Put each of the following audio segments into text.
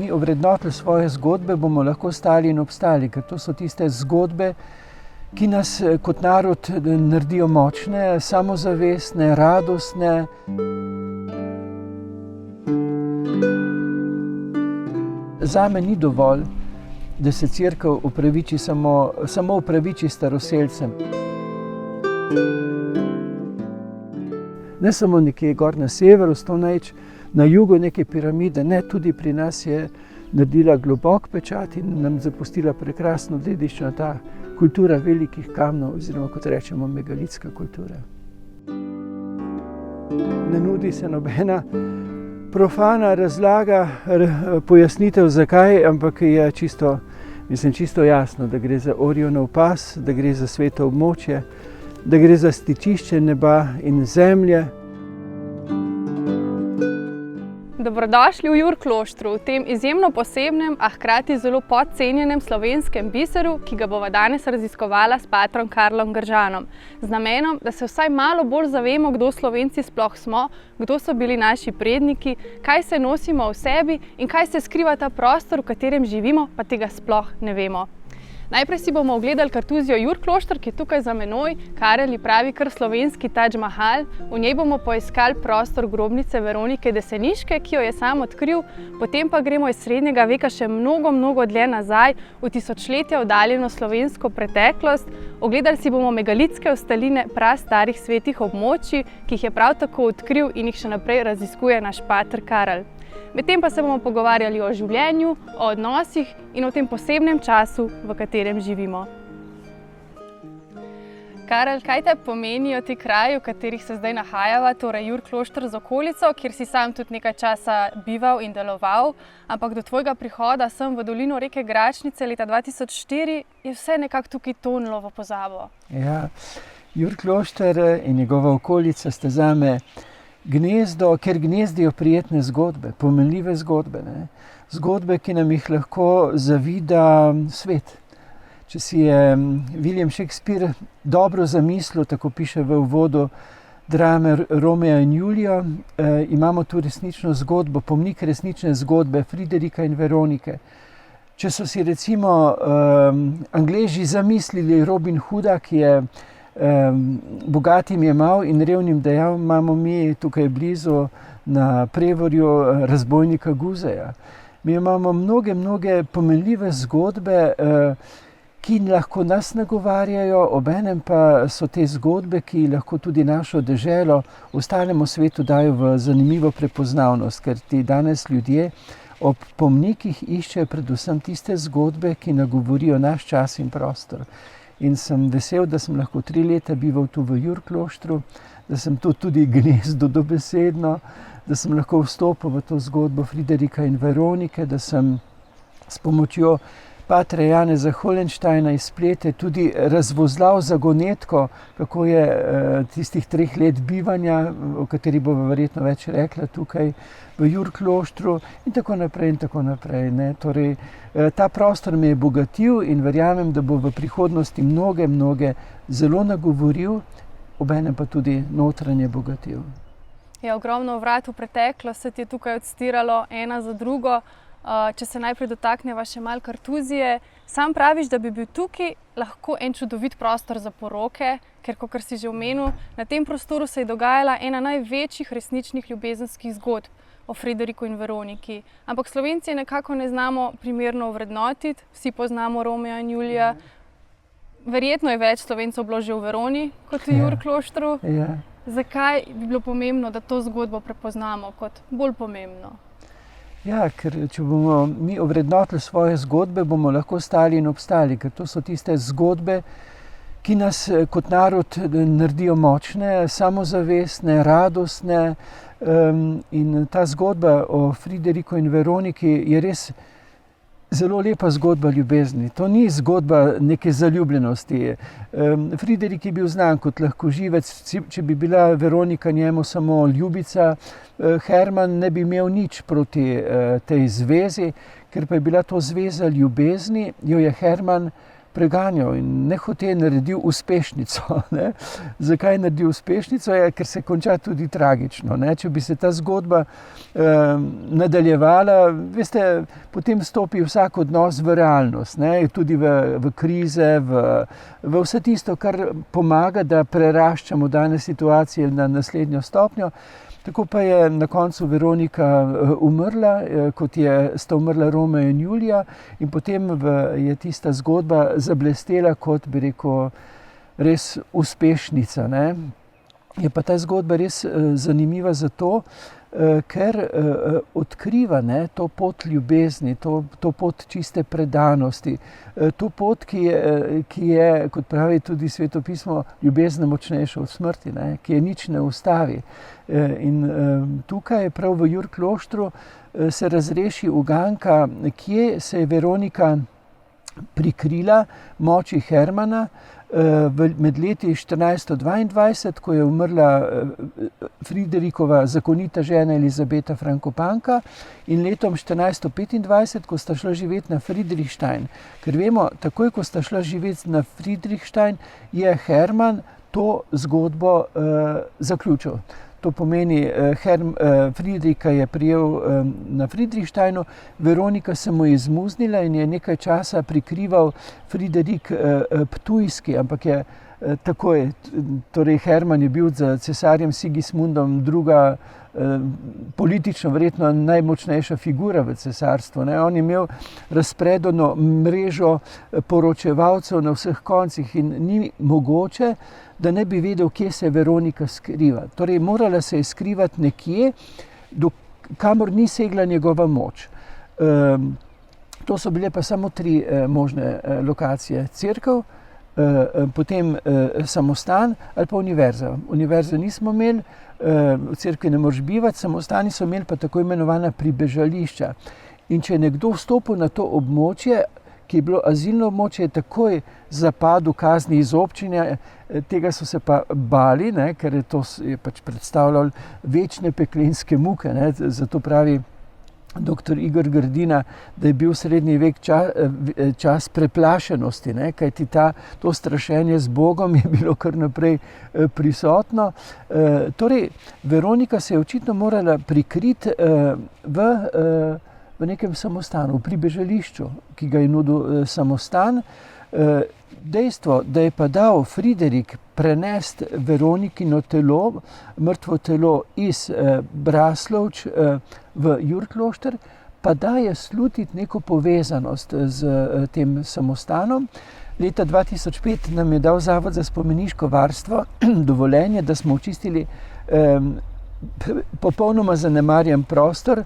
mi ovrednotili svoje zgodbe, bomo lahko stali in obstali, ker to so tiste zgodbe, ki nas kot narod naredijo močne, samozavestne, radostne. Zame ni dovolj, da se cerkev upraviči samo upraviči staroselcem. Ne samo nekje gor na severu, Stonehenge, na jugu neke piramide, ne, tudi pri nas je naredila globok pečat in nam zapustila prekrasno dediščino, ta kultura velikih kamnov, oziroma kot rečemo, megalitska kultura. Ne nudi se nobena profana razlaga, pojasnitev zakaj, ampak je čisto jasno, da gre za Orionov pas, da gre za sveto območje, da gre za stičišče neba in zemlje. Dobrodošli v Jurkloštru, v tem izjemno posebnem, a hkrati zelo podcenjenem slovenskem biseru, ki ga bova danes raziskovala s patrom Karlom Gržanom, z namenom, da se vsaj malo bolj zavemo, kdo Slovenci sploh smo, kdo so bili naši predniki, kaj se nosimo v sebi in kaj se skriva ta prostor, v katerem živimo, pa tega sploh ne vemo. Najprej si bomo ogledali kartuzijo Jurklošter, ki je tukaj za menoj, Karel ji pravi kar slovenski Tadž Mahal. V njej bomo poiskali prostor grobnice Veronike Deseniške, ki jo je sam odkril, potem pa gremo iz srednjega veka še mnogo dlje nazaj, v tisočletja oddaljeno slovensko preteklost. Ogledali si bomo megalitske ostaline prastarih svetih območij, ki jih je prav tako odkril in jih še naprej raziskuje naš pater Karel. Medtem pa se bomo pogovarjali o življenju, o odnosih in o tem posebnem času, v katerem živimo. Karel, kaj te pomenijo ti kraji, v katerih se zdaj nahajava, torej Jurklošter z okolico, kjer si sam tudi nekaj časa bival in deloval, ampak do tvojega prihoda sem v dolino reke Gračnice leta 2004 je vse nekako tukaj tonilo v pozabo. Ja, Jurklošter in njegova okolica sta zame gnezdo, ker gnezdijo prijetne zgodbe, pomenljive zgodbe, ne? Zgodbe, ki nam jih lahko zavida svet. Če si je William Shakespeare dobro zamislil, tako piše v uvodu drame Romeo in Julija, imamo tu resnično zgodbo, pomnik resnične zgodbe Friderika in Veronike. Če so si recimo Angleži zamislili Robin Hooda, ki je bogatim jemal in revnim dejal, imamo mi tukaj blizu na Prevorju razbojnika Guzeja. Mi imamo mnoge pomenljive zgodbe, ki lahko nas nagovarjajo, obenem pa so te zgodbe, ki lahko tudi našo deželo ostalemu svetu dajo v zanimivo prepoznavnost, ker ti danes ljudje ob pomnikih iščejo predvsem tiste zgodbe, ki nagovorijo naš čas in prostor. In sem vesel, da sem lahko 3 leta bival tu v Jurkloštru, da sem tu tudi gnezdo dobesedno, da sem lahko vstopil v to zgodbo Friderika in Veronike, da sem s pomočjo patra Janeza Holensteina iz Splete tudi razvozlal zagonetko, kako je tistih 3 let bivanja, o kateri bova verjetno več rekla tukaj v Jurkloštru in tako naprej, ne. Torej, ta prostor me je bogatil in verjamem, da bo v prihodnosti mnoge zelo nagovoril, obenem pa tudi notranje bogatil. Ja, ogromno vrat v preteklost se ti je tukaj odstiralo ena za drugo. Če se najprej dotakneva še malo kartuzije, sam praviš, da bi bil tukaj lahko en čudovit prostor za poroke, ker, kakor si že omenil, na tem prostoru se je dogajala ena največjih resničnih ljubezenskih zgodb o Frideriku in Veroniki. Ampak Slovenci nekako ne znamo primerno ovrednotiti, vsi poznamo Romea in Julija. Verjetno je več Slovencev bilo že v Veroni kot v Jurkloštru. Ja. Zakaj bi bilo pomembno, da to zgodbo prepoznamo kot bolj pomembno? Ja, ker če bomo mi ovrednotili svoje zgodbe, bomo lahko stali in obstali, ker to so tiste zgodbe, ki nas kot narod naredijo močne, samozavestne, radostne. In ta zgodba o Frideriku in Veroniki je res zelo lepa zgodba ljubezni. To ni zgodba neke zaljubljenosti. Friderik je bil znan kot lahkoživec, če bi bila Veronika njemu samo ljubica, Herman ne bi imel nič proti tej zvezi, ker pa je bila to zveza ljubezni, jo je Herman preganjal in nehote naredil uspešnico. Ne. Zakaj naredil uspešnico? Ker se konča tudi tragično. Ne. Če bi se ta zgodba nadaljevala, veste, potem stopi vsak odnos v realnost, ne. Tudi v krize, v vse tisto, kar pomaga, da preraščamo dane situacije na naslednjo stopnjo. Tako pa je na koncu Veronika umrla, kot sta umrla Romeo in Julija, in potem je tista zgodba zablestela kot, bi rekel, res uspešnica. Ne. Je pa ta zgodba res zanimiva zato, ker odkriva, ne, to pot ljubezni, to pot čiste predanosti, to pot, ki je, kot pravi tudi Sveto pismo, ljubezen močnejša od smrti, ne, ki je nič ne ustavi. In tukaj prav v Jurkloštru se razreši uganka, kje se je Veronika prikrila moči Hermana, med leti 1422, ko je umrla Friderikova zakonita žena Elizabeta Frankopanka, in letom 1425, ko sta šla živeti na Friedrichstein. Ker vemo, takoj ko sta šla živeti na Friedrichstein, je Herman to zgodbo zaključil. To pomeni, Friedricha je prijel na Friedrichsteinu, Veronika se mu je izmuznila in je nekaj časa prikrival Friderik Ptujski, ampak je takoj, torej Herman je bil za cesarjem Sigismundom druga politično verjetno najmočnejša figura v cesarstvu. Ne. On je imel razpredeno mrežo poročevalcev na vseh koncih in ni mogoče, da ne bi vedel, kje se Veronika skriva. Torej, morala se je skrivati nekje, kamor ni segla njegova moč. To so bile pa samo 3 možne lokacije. Cerkev, potem samostan ali pa univerza. Univerze nismo imeli, v cerkvi ne moreš bivati, samostani so imeli pa tako imenovana pribežališča. In če je nekdo vstopil na to območje, ki je bilo azilno območje, je takoj zapadel kazni iz občine, tega so se pa bali, ne, ker je pač predstavljalo večne peklenske muke. Ne. Zato pravi dr. Igor Grdina, da je bil srednji vek čas preplašenosti, ne, kajti to strašenje z Bogom je bilo kar naprej prisotno. Torej, Veronika se je očitno morala prikriti v nekem samostanu, v pribežališču, ki ga je nudil samostan. Dejstvo, da je pa dal Friderik prenesti Veronikino telo, mrtvo telo iz Braslovč v Jurklošter, pa daje slutiti neko povezanost z tem samostanom. Leta 2005 nam je dal Zavod za spomeniško varstvo dovoljenje, da smo očistili popolnoma zanemarjen prostor,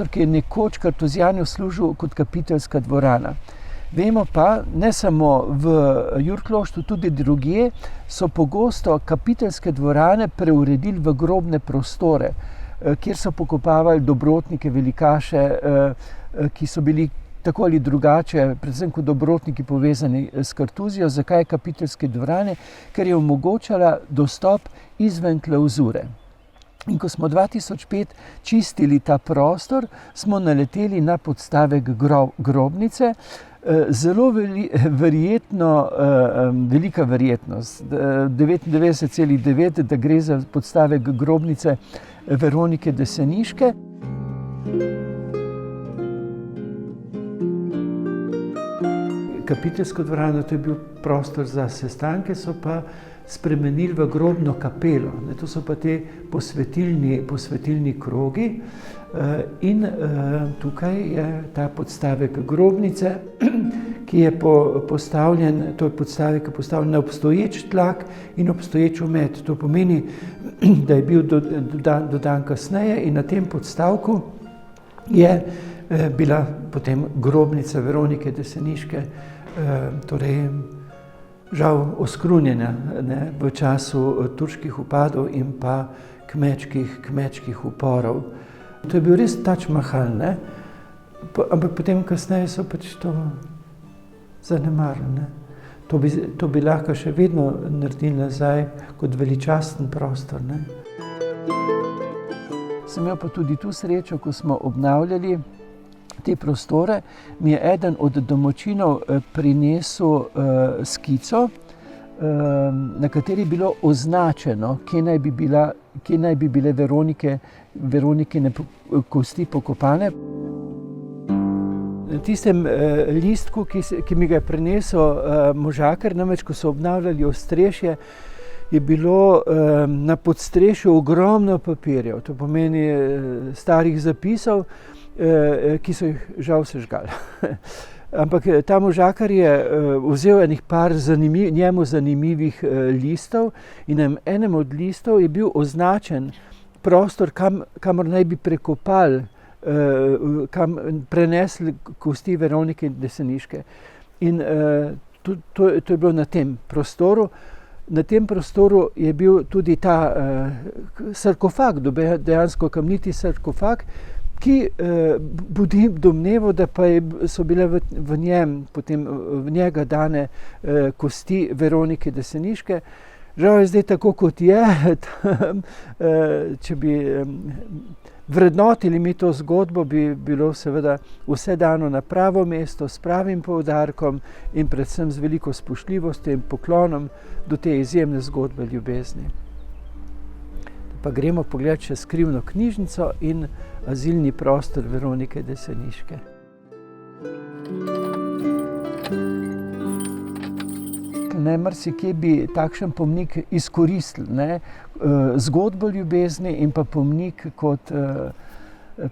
ki je nekoč Kartuzijanu služil kot kapiteljska dvorana. Vemo pa, ne samo v Jurkloštru, tudi drugje so pogosto kapiteljske dvorane preuredili v grobne prostore, kjer so pokopavali dobrotnike, velikaše, ki so bili tako ali drugače, predvsem kot dobrotniki, povezani s Kartuzijo. Zakaj kapiteljske dvorane? Ker je omogočala dostop izven klavzure. In ko smo 2005 čistili ta prostor, smo naleteli na podstavek grobnice. Zelo velika verjetnost, 99,9, da gre za podstavek grobnice Veronike Deseniške. Kapiteljsko dvorano, to je bil prostor za sestanke, so pa spremenili v grobno kapelo. To so pa te posvetilni krogi. In tukaj je ta podstavek grobnice, ki je postavljen, to je podstavek postavljen na obstoječ tlak in obstoječ omet. To pomeni, da je bil dodan kasneje in na tem podstavku je bila potem grobnica Veronike Deseniške, torej žal oskrunjena, ne, v času turških vpadov in pa kmečkih uporov. To je bil res Taj Mahal, ne? Ampak potem kasneje so pač to zanemarili. Ne? To bi lahko še vedno naredili nazaj kot veličasten prostor. Ne? Sem imel pa tudi tu srečo, ko smo obnavljali te prostore, mi je eden od domačinov prinesel skico, na kateri je bilo označeno, kje naj bi bile Veronikine kosti pokopane. Na tistem listku, ki mi ga je prinesel možakar, namreč ko so obnavljali ostrešje, je bilo na podstrešju ogromno papirjev, to pomeni starih zapisov, ki so jih žal sežgali. Ampak ta možakar je vzel enih par njemu zanimivih listov in na enem od listov je bil označen prostor, kamor naj bi prekopali, kam prenesli kosti Veronike Deseniške. In to je bilo na tem prostoru. Na tem prostoru je bil tudi ta sarkofag, dejansko kamniti sarkofag, ki budi domnevo, da pa so bile v njem, potem v njega dane kosti Veronike Deseniške. Žal je zdaj tako, kot je. Če bi vrednotili mi to zgodbo, bi bilo seveda vse dano na pravo mesto, s pravim poudarkom in predvsem z veliko spoštljivostjo in poklonom do te izjemne zgodbe ljubezni. Pa gremo pogledat še skrivno knjižnico in azilni prostor Veronike Deseniške. Marsikje bi takšen pomnik izkoristili, ne? Zgodbo ljubezni in pa pomnik kot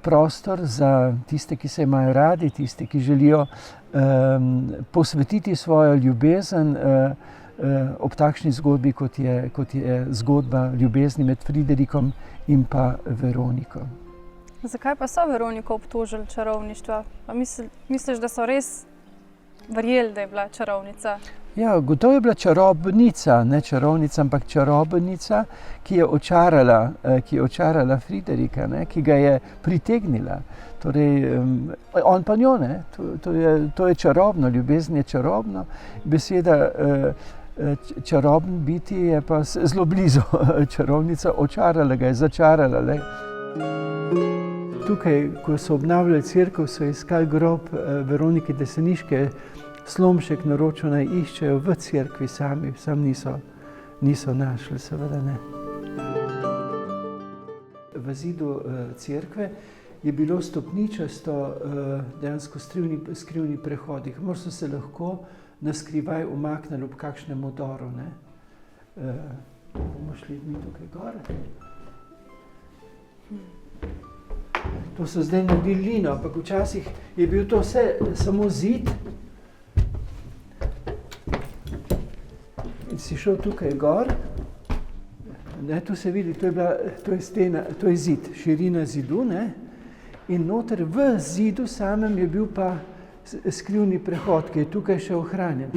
prostor za tiste, ki se imajo radi, tiste, ki želijo posvetiti svojo ljubezen ob takšni zgodbi, kot je zgodba ljubezni med Friderikom in pa Veroniko. Zakaj pa so Veroniko obtožili čarovništva? Pa misliš, da so res verjeli, da je bila čarovnica? Ja, gotovo je bila čarobnica, ne čarovnica, ampak čarobnica, ki je očarala Friderika, ne, ki ga je pritegnila. Torej, on pa njo, ne. To je čarobno, ljubezen je čarobno. Beseda čaroben biti je pa zelo blizu. Čarovnica očarala ga je, začarala. Ne. Tukaj, ko so obnavljali cerkev, so iskali grob Veronike Deseniške. Slomšek naročil, naj iščejo v cerkvi sami, sam niso našli, seveda ne. V zidu cerkve je bilo stopničasto, dejansko skrivni prehodi, kamor so se lahko naskrivaj umaknili ob kakšnem modoru, ne. Bomo šli mi tukaj gor. To so zdaj naredili lino, ampak včasih je bil to vse samo zid. Si šel tukaj gor, ne, tu se vidi, to je stena, to je zid, širina zidu, ne, in noter v zidu samem je bil pa skrivni prehod, ki je tukaj še ohranjen.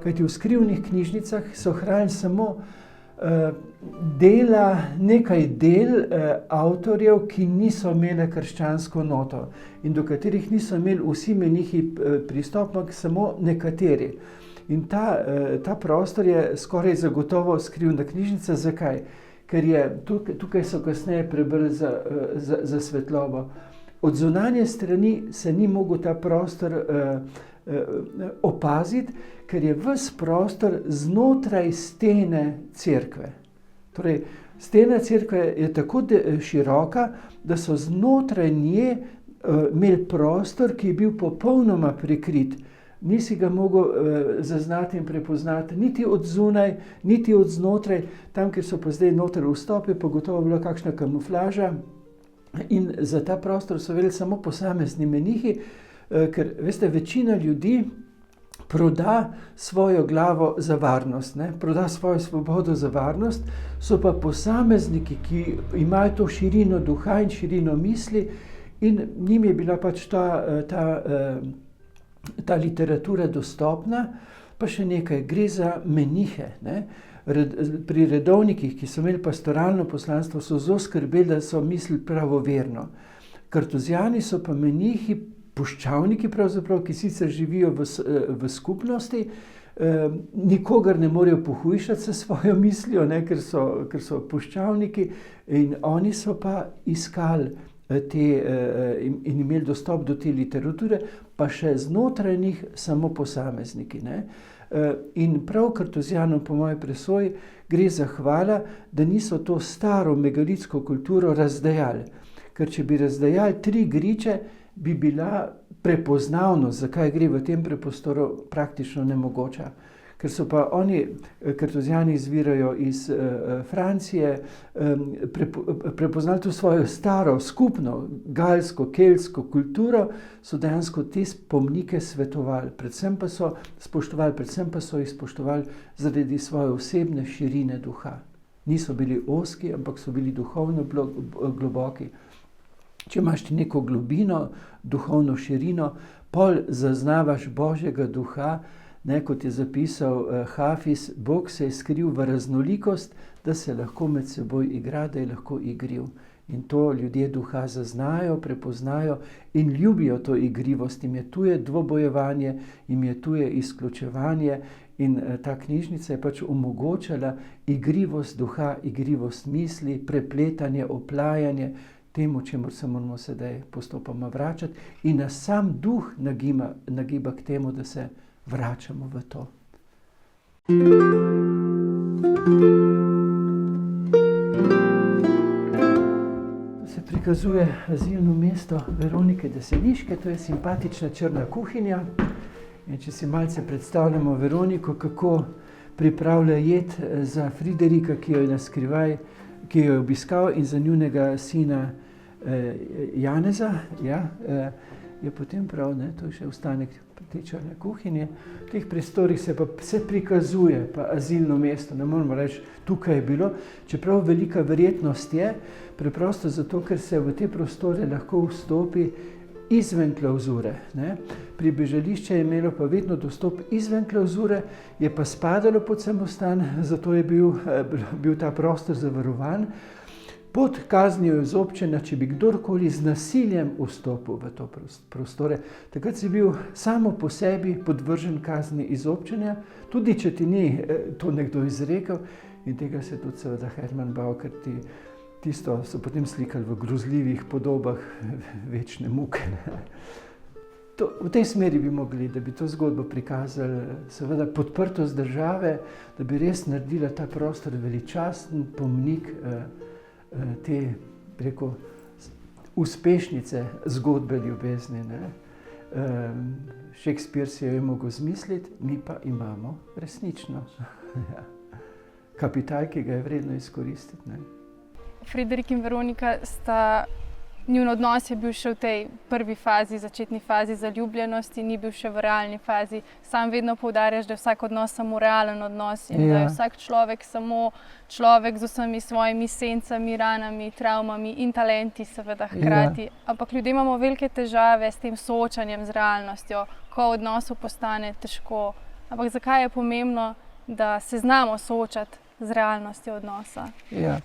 Kajti v skrivnih knjižnicah so ohranjeni samo nekaj del avtorjev, ki niso imeli krščansko noto in do katerih niso imeli vsi menihi pristop, ampak samo nekateri. In ta prostor je skoraj zagotovo skrivna knjižnica. Zakaj? Ker je tukaj so kasneje prebrali za svetlobo. Od zunanje strani se ni mogel ta prostor opaziti, ker je ves prostor znotraj stene cerkve. Torej, stena cerkve je tako široka, da so znotraj nje imeli prostor, ki je bil popolnoma prikrit. Nisi ga mogel zaznati in prepoznati niti od zunaj, niti od znotraj. Tam, kjer so pa zdaj noter vstopi, pa gotovo bila kakšna kamuflaža. In za ta prostor so vedeli samo posamezni menihi, ker, veste, večina ljudi proda svojo glavo za varnost, ne? Proda svojo svobodo za varnost, so pa posamezniki, ki imajo to širino duha in širino misli in njim je bila pač ta literatura dostopna. Pa še nekaj, gre za menihe, ne? Pri redovnikih, ki so imeli pastoralno poslanstvo, so zelo skrbeli, da so mislili pravoverno. Kartuzijani so pa menihi puščavniki, pravzaprav, ki sicer živijo v skupnosti, nikogar ne morejo pohujšati s svojo mislijo, ne, ker so puščavniki, in oni so pa iskali in imeli dostop do te literature, pa še znotraj njih samo posamezniki. Ne. In prav Kartuzijanom, po moji presoji, gre za hvala, da niso to staro megalitsko kulturo razdejali. Ker če bi razdejali 3 griče, bi bila prepoznavnost, zakaj gre v tem prostoru, praktično nemogoča. Ker so pa oni, Kartuzijani izvirajo iz Francije, prepoznali to svojo staro, skupno, galsko, keltsko kulturo, so dejansko te spomnike svetovali, predvsem pa so jih spoštovali zaradi svoje osebne širine duha. Niso bili ozki, ampak so bili duhovno globoki. Če imaš ti neko globino, duhovno širino, pol zaznavaš Božjega duha, ne, kot je zapisal Hafiz, Bog se je skril v raznolikost, da se lahko med seboj igra, da je lahko igriv. In to ljudje duha zaznajo, prepoznajo in ljubijo to igrivost. Jim je tuje dvobojevanje, jim je tuje izključevanje in ta knjižnica je pač omogočala igrivost duha, igrivost misli, prepletanje, oplajanje, temu, čemu se moramo sedaj postopoma vračati, in nas sam duh nagiba k temu, da se vračamo v to. Se prikazuje azilno mesto Veronike Deseliške, to je simpatična črna kuhinja. In če si malce predstavljamo Veroniko, kako pripravlja jed za Friderika, ki jo je na skrivaj, ki jo je obiskal, in za njunega sina Janeza, je potem prav, ne, to je še ostanek te črne kuhinje. V teh prostorih se prikazuje pa azilno mesto, ne moramo reči, tukaj je bilo, čeprav velika verjetnost je, preprosto zato, ker se v te prostore lahko vstopi izven klavzure. Ne. Pribežališče je imelo pa vedno dostop izven klavzure, je pa spadalo pod samostan, zato je bil ta prostor zavarovan. Pod kaznijo izobčena, če bi kdorkoli z nasiljem vstopil v to prostore. Takrat si bil samo po sebi podvržen kazni izobčenja, tudi če ti ni to nekdo izrekel, in tega se tudi seveda Hermann bal, ker tisto so potem slikali v grozljivih podobah večne muke. V tej smeri bi mogli, da bi to zgodbo prikazali, seveda podprtost države, da bi res naredila ta prostor veličasten pomnik te, preko uspešnice zgodbe ljubezni. Ne. Shakespeare si jo je mogel zmisliti, mi pa imamo resnično kapital, ki ga je vredno izkoristiti. Ne. Friderik in Veronika njun odnos je bil še v tej prvi fazi, začetni fazi zaljubljenosti, ni bil še v realni fazi. Sam vedno poudarjaš, da je vsak odnos samo realen odnos in da je vsak človek samo človek z vsemi svojimi sencami, ranami, travmami in talenti seveda hkrati. Ampak ljudje imamo velike težave s tem soočanjem z realnostjo, ko v odnosu postane težko. Ampak zakaj je pomembno, da se znamo soočati z realnostjo odnosa? Ja,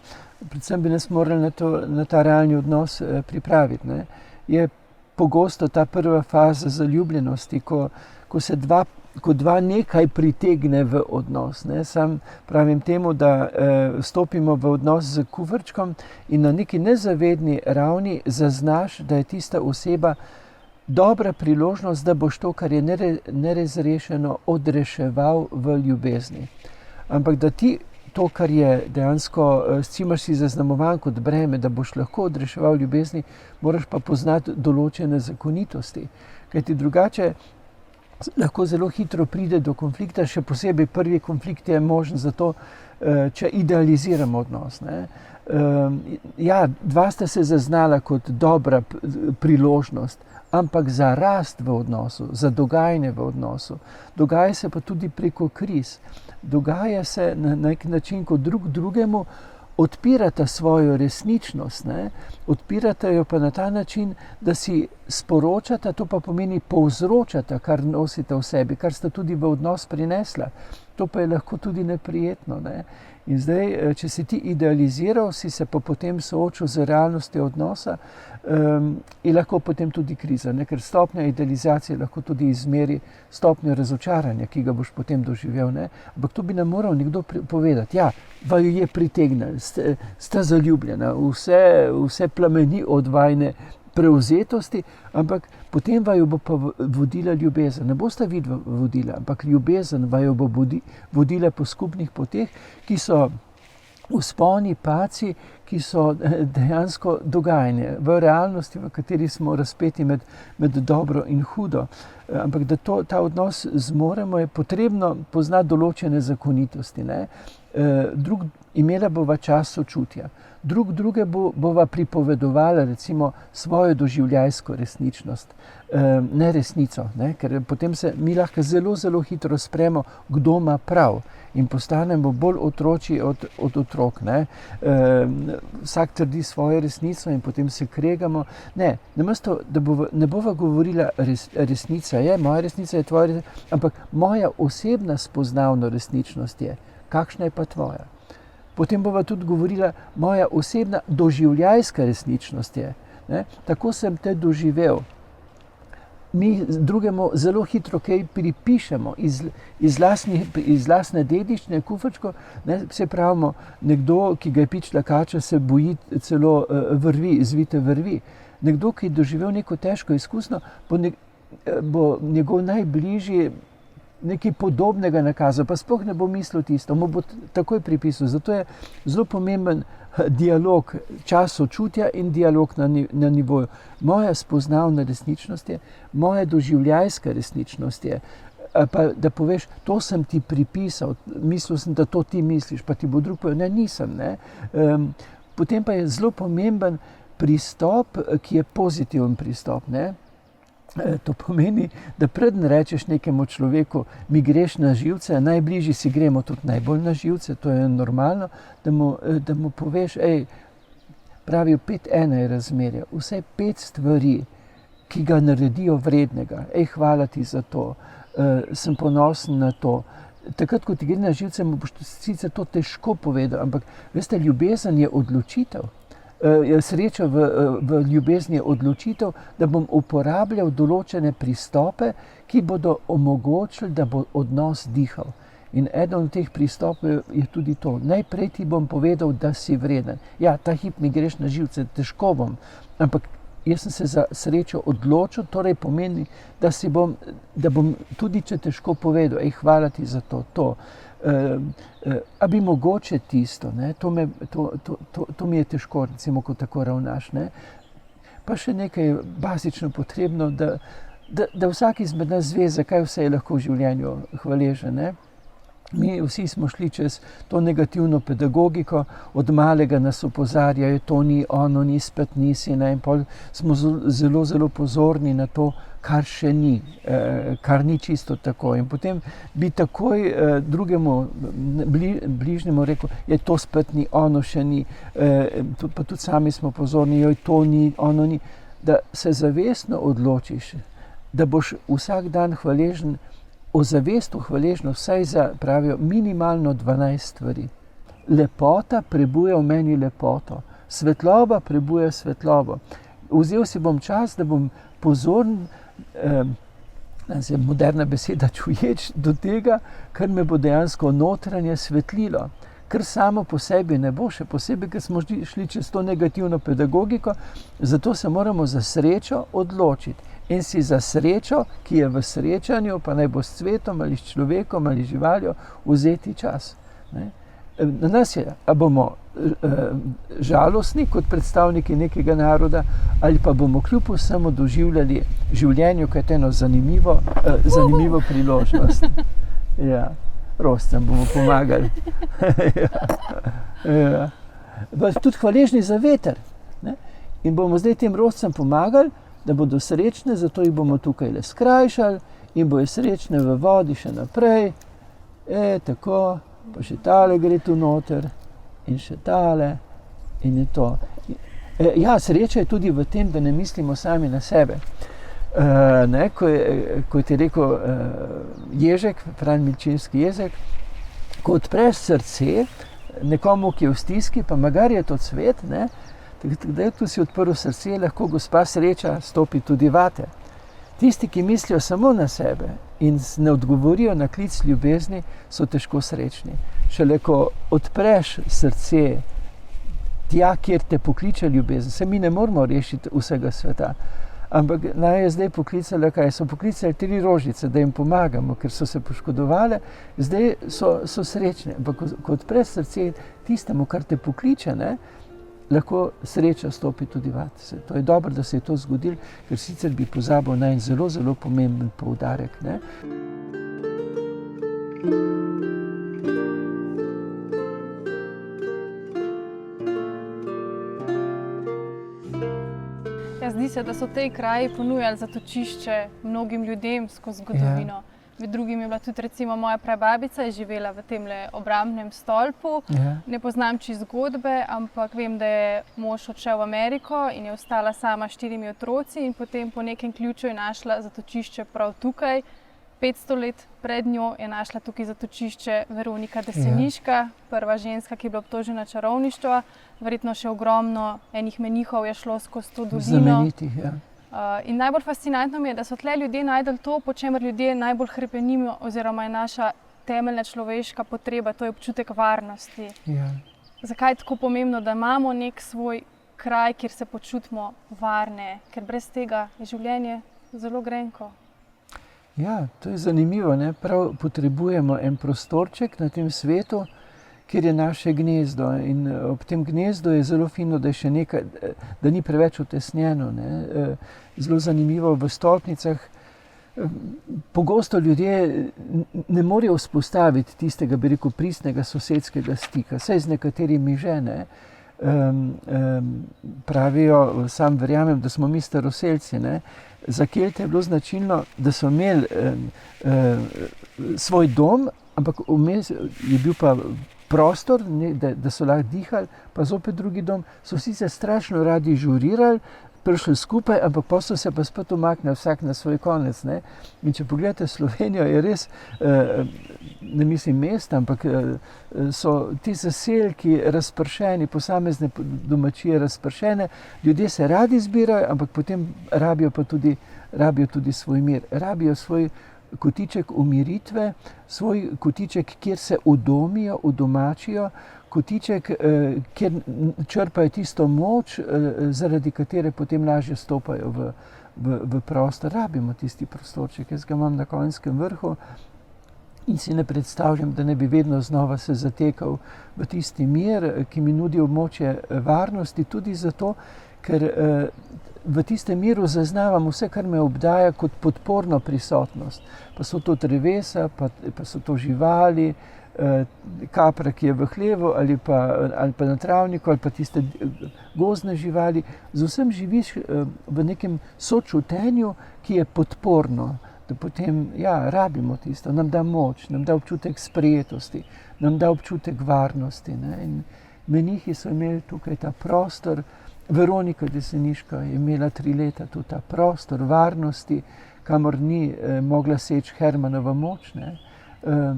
predvsem bi nas morali na ta realni odnos pripraviti. Ne. Je pogosto ta prva faza zaljubljenosti, ko dva nekaj pritegne v odnos. Ne. Sam pravim temu, da stopimo v odnos z kuverčkom in na neki nezavedni ravni zaznaš, da je tista oseba dobra priložnost, da boš to, kar je nerazrešeno, odreševal v ljubezni. Ampak da ti to, kar je dejansko, s čimer si zaznamovan kot breme, da boš lahko odreševal ljubezni, moraš pa poznati določene zakonitosti. Kajti drugače lahko zelo hitro pride do konflikta, še posebej prvi konflikt je možen zato, če idealiziramo odnos. Ne. Ja, dva sta se zaznala kot dobra priložnost, ampak za rast v odnosu, za dogajanje v odnosu. Dogaja se pa tudi preko kriz. Dogaja se na nek način, ko drugemu odpirata svojo resničnost, ne? Odpirata jo pa na ta način, da si sporočata, to pa pomeni povzročata, kar nosita v sebi, kar sta tudi v odnos prinesla. to pa je lahko tudi neprijetno. Ne? In zdaj, če si ti idealiziral, si se pa potem soočil z realnostjo odnosa, je lahko potem tudi kriza, ne? Ker stopnja idealizacije lahko tudi izmeri stopnjo razočaranja, ki ga boš potem doživel. Ne? Ampak to bi nam moral nekdo povedati, ja, vaju je pritegnil, sta zaljubljena, vse plameni od vajne prevzetosti, ampak potem vaju bo pa vodila ljubezen. Ne bosta vidva vodila, ampak ljubezen vaju bo vodila po skupnih poteh, ki so vzponi, padci, ki so dejansko dogajanje v realnosti, v kateri smo razpeti med dobro in hudo. Ampak da ta odnos zmoremo, je potrebno poznati določene zakonitosti. Ne? Imela bova čas sočutja. Druge bova pripovedovala recimo svojo doživljajsko resničnost, ne resnico, ne? Ker potem se mi lahko zelo, zelo hitro spremo, kdo ima prav in postanemo bolj otročji od otrok. Ne? Vsak trdi svojo resnico in potem se kregamo. Namesto, da ne bova govorila resnica je, moja resnica je tvoja resnica, ampak moja osebna spoznavna resničnost je, kakšna je pa tvoja. Potem bova tudi govorila, moja osebna doživljajska resničnost je. Ne? Tako sem te doživel. Mi drugemu zelo hitro kaj pripišemo iz lastne dediščine, kufačko. Se pravimo, nekdo, ki ga je pičila kača, se boji celo zvite vrvi. Nekdo, ki je doživel neko težko izkušnjo, bo njegov najbližji nekaj podobnega nakazal, pa sploh ne bo mislil tisto, mu bo takoj pripisal. Zato je zelo pomemben dialog, čas sočutja in dialog na nivoju. Moja spoznavna resničnost je, moja doživljajska resničnost je, pa da poveš, to sem ti pripisal, mislil sem, da to ti misliš, pa ti bo drug povedal, ne, nisem. Ne. Potem pa je zelo pomemben pristop, ki je pozitiven pristop. Ne. To pomeni, da preden rečeš nekemu človeku, mi greš na živce, najbližji si gremo tudi najbolj na živce, to je normalno, da mu poveš, pravijo 5:1 je razmerje, vse 5 stvari, ki ga naredijo vrednega, hvala ti za to, sem ponosen na to. Takrat, ko ti gre na živce, mu boš sicer to težko povedal, ampak veste, ljubezen je odločitev. Sreča v ljubezni je odločitev, da bom uporabljal določene pristope, ki bodo omogočili, da bo odnos dihal. In eden od teh pristopov je tudi to. Najprej ti bom povedal, da si vreden. Ja, ta hip mi greš na živce, težko bom, ampak jaz sem se za srečo odločil, torej pomeni, da bom tudi, če težko povedal, hvala ti za to. A bi mogoče tisto, ne? To mi je težko, recimo, ko tako ravnaš. Ne? Pa še nekaj bazično potrebno, da vsak izmed nas ve, zakaj vse je lahko v življenju hvaležen. Ne? Mi vsi smo šli čez to negativno pedagogiko, od malega nas opozarjajo, to ni, ono ni, spet nisi. Ne? In pol smo zelo, zelo pozorni na to, kar še ni, kar ni čisto tako. In potem bi takoj drugemu bližnjemu rekel, to spet ni, ono še ni, pa tudi sami smo pozorni, to ni, ono ni. Da se zavestno odločiš, da boš vsak dan hvaležen, ozavestno hvaležno vsaj za, pravijo, minimalno 12 stvari. Lepota prebuja v meni lepoto, svetloba prebuja svetlobo. Vzel si bom čas, da bom pozoren, moderna beseda, čuječ do tega, kar me bo dejansko notranje svetlilo. Kar samo po sebi ne bo, še posebej, ker smo šli čez to negativno pedagogiko, zato se moramo za srečo odločiti. In si za srečo, ki je v srečanju, pa naj bo s cvetom ali s človekom ali živaljo, vzeti čas. Ne? Na nas je, a bomo žalostni kot predstavniki nekega naroda, ali pa bomo kljub vsemu doživljali življenju kot eno zanimivo priložnost. Ja, rostem bomo pomagali. Ja. Tudi hvaležni za veter. Ne? In bomo zdaj tem rostem pomagali, da bodo srečne, zato jih bomo tukaj le skrajšali in bojo srečne v vodi še naprej. Tako, pa še tale gre tu noter in še tale in je to. Ja, sreča je tudi v tem, da ne mislimo sami na sebe. Ko je ti rekel Ježek, Fran Milčinski Ježek, ko odpreš srce nekomu, ki je v stiski, pa magari je to cvet, ne, takrat, ko si odprl srce, lahko gospa sreča stopi tudi vate. Tisti, ki mislijo samo na sebe in ne odgovorijo na klic ljubezni, so težko srečni. Šele ko odpreš srce tja, kjer te pokliče ljubezen, se mi ne moramo rešiti vsega sveta. Ampak naj je zdaj poklicala, kaj so poklicali 3 rožice, da jim pomagamo, ker so se poškodovale, zdaj so srečne. Ampak ko odpreš srce tistemu, kar te pokliče, ne, lahko sreča stopi tudi vate. To je dobro, da se je to zgodilo, ker sicer bi pozabil na en zelo, zelo pomemben poudarek. Ne. Zdi se, da so tej kraji ponujali zatočišče mnogim ljudem skozi zgodovino. Med drugim je bila tudi recimo moja prababica, je živela v temle obrambnem stolpu. Ne poznam čisto zgodbe, ampak vem, da je mož odšel v Ameriko in je ostala sama s 4 otroci in potem po nekem ključu je našla zatočišče prav tukaj. 500 let pred njo je našla tukaj zatočišče Veronika Deseniška, prva ženska, ki je bila obtožena čarovništva. Verjetno še ogromno enih menihov je šlo skozi to dolino. Znamenitih, ja. In najbolj fascinantno mi je, da so tle ljudje najdeli to, po čemer ljudje najbolj hrepenimo, oziroma je naša temeljna človeška potreba, to je občutek varnosti. Ja. Zakaj je tako pomembno, da imamo nek svoj kraj, kjer se počutimo varne, ker brez tega je življenje zelo grenko. Ja, to je zanimivo, ne? Prav potrebujemo en prostorček na tem svetu, kjer je naše gnezdo. In ob tem gnezdu je zelo fino, da je še nekaj, da ni preveč utesnjeno. Ne? Zelo zanimivo v stolpnicah. Pogosto ljudje ne morejo vzpostaviti tistega, bi rekel, pristnega sosedskega stika, saj z nekaterimi že ne. Pravijo, sam verjamem, da smo mi staroselci, ne? Za Kelte je bilo značilno, da so imeli svoj dom, ampak vmes je bil pa prostor, ne, da so lahko dihali, pa zopet drugi dom. So sicer strašno radi žurirali, prišli skupaj, ampak potem so se pa spet umaknili vsak na svoj konec. Ne? In če pogledate Slovenijo, je res, ne mislim mesta, ampak so ti zaselki razpršeni, posamezne domačije razpršene, ljudje se radi zbirajo, ampak potem rabijo tudi svoj mir, rabijo svoj kotiček umiritve, svoj kotiček, kjer se udomijo, udomačijo, kotiček, kjer črpajo tisto moč, zaradi katere potem lažje stopajo v prostor. Rabimo tisti prostorček. Jaz ga imam na Konjskem vrhu in si ne predstavljam, da ne bi vedno znova se zatekal v tisti mir, ki mi nudi območje varnosti, tudi zato, ker v tistem miru zaznavam vse, kar me obdaja kot podporno prisotnost. Pa so to drevesa, pa so to živali, kapra, ki je v hlevu, ali pa na travniku, ali pa tiste gozdne živali. Z vsem živiš v nekem sočutenju, ki je podporno. Da potem, ja, rabimo tisto, nam da moč, nam da občutek sprejetosti, nam da občutek varnosti. Ne? In menihi so imeli tukaj ta prostor. Veronika Deseniška je imela 3 leta tudi ta prostor varnosti, kamor ni mogla seči Hermanova moč, ne?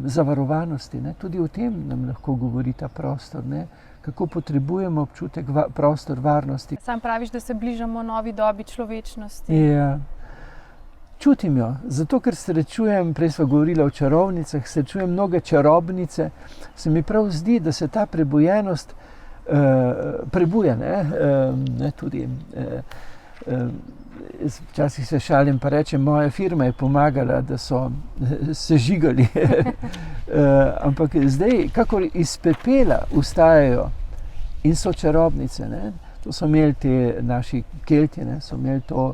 Zavarovanosti. Ne? Tudi o tem nam lahko govori ta prostor, ne? Kako potrebujemo občutek prostor varnosti. Sam praviš, da se bližamo novi dobi človečnosti. Ja. Čutim jo, zato ker srečujem, prej sva govorila o čarovnicah, srečujem mnoge čarobnice, se mi prav zdi, da se ta prebujenost prebuja, ne, tudi. Včasih se šalim pa rečem, moja firma je pomagala, da so se žigali. Ampak zdaj, kakor iz pepela vstajajo in so čarobnice, ne. To so imeli ti naši Kelti, ne, so imeli to,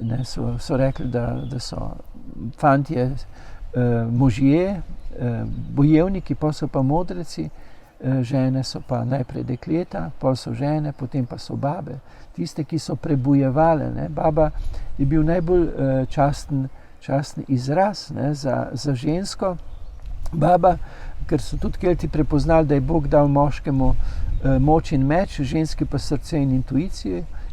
ne, so rekli, da so fantje možje, bojevniki, pa so pa modreci. Žene so pa najprej dekleta, potem so žene, potem pa so babe. Tiste, ki so prebujevale. Ne. Baba je bil najbolj časten izraz, ne, za žensko. Baba, ker so tudi Kelti prepoznali, da je Bog dal moškemu moč in meč, ženski pa srce in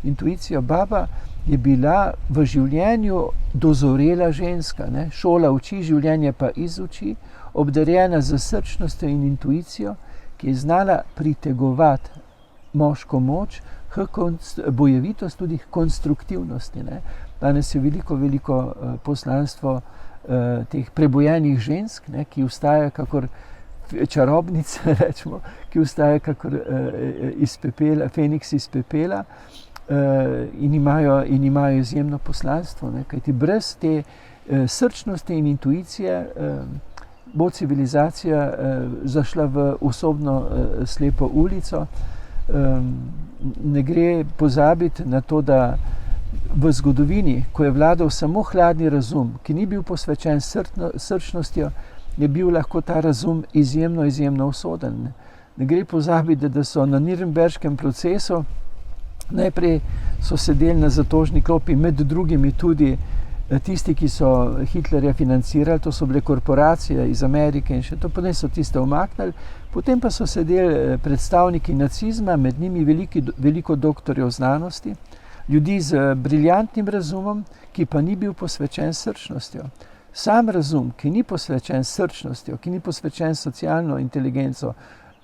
intuicijo. Baba je bila v življenju dozorela ženska. Ne. Šola uči, življenje pa izuči. obdarjena z srčnostjo in intuicijo, ki je znala pritegovati moško moč, bojevitost, tudi konstruktivnosti. Ne. Danes je veliko poslanstvo teh prebojenih žensk, ne, ki vstajajo kakor čarobnice, rečemo, ki vstajajo kakor iz pepela, feniks iz pepela, in imajo izjemno poslanstvo. Ne, kajti brez te srčnosti in intuicije bo civilizacija zašla v osobno slepo ulico. Ne gre pozabiti na to, da v zgodovini, ko je vladal samo hladni razum, ki ni bil posvečen srčnostjo, je bil lahko ta razum izjemno usoden. Ne gre pozabiti, da so na Nürnberškem procesu najprej so sedeli na zatožni klopi, med drugimi tudi tisti, ki so Hitlerja financirali, to so bile korporacije iz Amerike in še to, potem so tiste umaknili, potem pa so sedeli predstavniki nacizma, med njimi veliko doktorjev znanosti, ljudi z briljantnim razumom, ki pa ni bil posvečen srčnostjo. Sam razum, ki ni posvečen srčnostjo, ki ni posvečen socialno inteligenco,